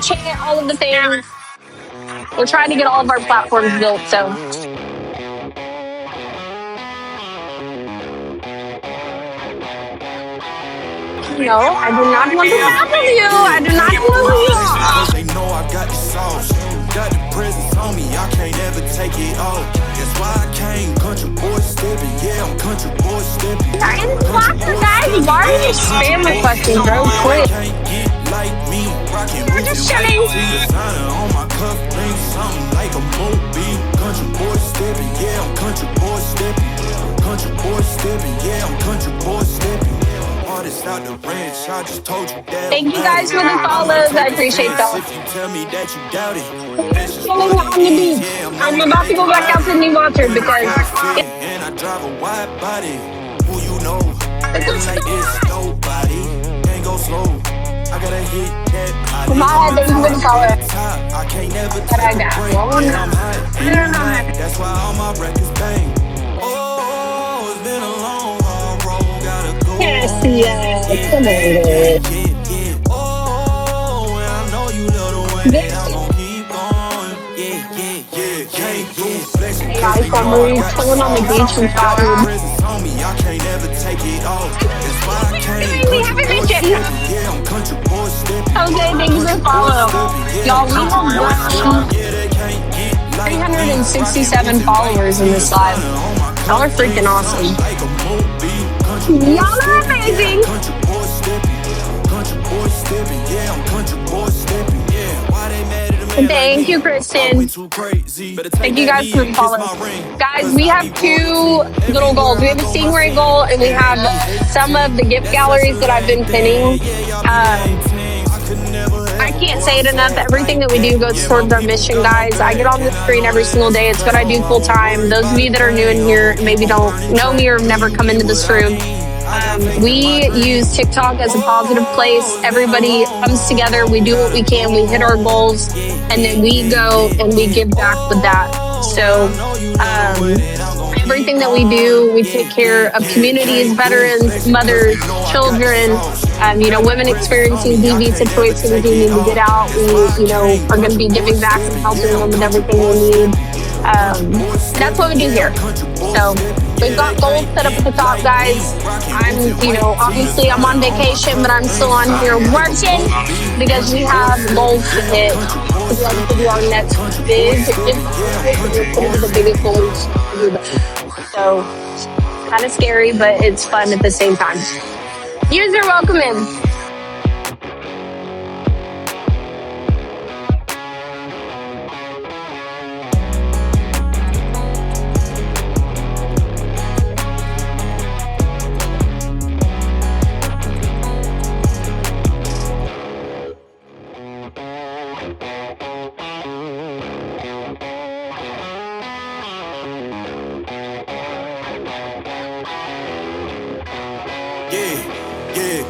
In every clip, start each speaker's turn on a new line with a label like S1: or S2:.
S1: Chant all of the things. We're trying to get all of our platforms built, so. No, I do not want to battle you. I do not know who you are.
S2: They know I got the sauce. Got the presence on me, I can't ever take it off. That's why I came country boy stepping. Yeah, I'm country boy stepping.
S1: I didn't block the guys. Why are you spam requesting, bro? Quit. We're just chilling.
S2: On my cuff, bring something like a movie. Country boy stepping. Yeah, I'm country boy stepping. Country boy stepping. Yeah, I'm country boy stepping. Out the ranch, I just told you that.
S1: Thank you guys for the follows. I appreciate that.
S2: If you tell me that you doubt it,
S1: chilling on the beach. I'm about to go back out to New Water because
S2: and I drive a wide body. Who you know? Like this, nobody can't go slow. I gotta hit that body.
S1: my head, thank you for the follow.
S2: I can't never
S1: But I got one.
S2: That's why all my records bang. Oh, it's been a long road. Gotta go.
S1: Yes, yeah, come on.
S2: Oh, and I know you love the way that I'm gonna keep going. Yeah. Can't do flexing.
S1: Hey guys, I'm really chilling on the beach and tired.
S2: I can't never take it off. That's why I came.
S1: We have a mission.
S2: Yeah, I'm country boy stepping.
S1: Okay, thank you for the follow. Y'all, we have 367 followers in this live. Y'all are freaking awesome. Y'all are amazing. Thank you, Kristen. Thank you guys for the follow. Guys, we have two little goals. We have a Stingray goal, and we have some of the gift galleries that I've been pinning. I can't say it enough. Everything that we do goes towards our mission, guys. I get on the screen every single day. It's what I do full time. Those of you that are new in here, maybe don't know me or have never come into this room. We use TikTok as a positive place. Everybody comes together. We do what we can. We hit our goals, and then we go and we give back with that. So everything that we do, we take care of communities, veterans, mothers, children, women experiencing DV situations who need to get out. We, are going to be giving back and helping them with everything they need. That's what we do here. So we've got goals set up at the top, guys. Obviously I'm on vacation, but I'm still on here working because we have goals to hit. We'd like to do our next big, the biggest goals. So kind of scary, but it's fun at the same time. User welcome in.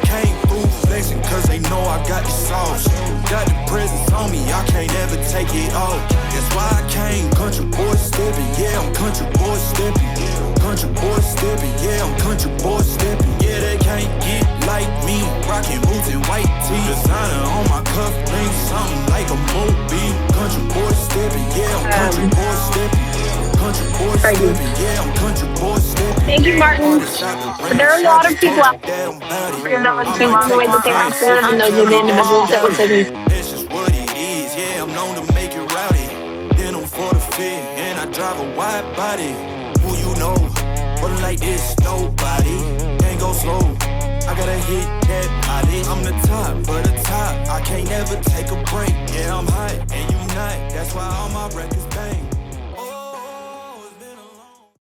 S2: Came through flexing cause they know I got the sauce. Got the presence on me, I can't ever take it off. That's why I came country boy stepping. Yeah, I'm country boy stepping. Country boy stepping. Yeah, I'm country boy stepping. Yeah, they can't get like me. Rocking boots and white tee. Designer on my cuff, bring something like a movie. Country boy stepping. Yeah, I'm country boy stepping.
S1: Thank you, Martin. But there are a lot of people out there that came on the way that they have to, and those are the individuals that was in.
S2: It's just what it is. Yeah, I'm known to make it rowdy. Then I'm for the fit, and I drive a wide body. Who you know? But like this, nobody can't go slow. I gotta hit that body. I'm the top, but the top. I can't never take a break. Yeah, I'm hot, and you not. That's why all my records bang.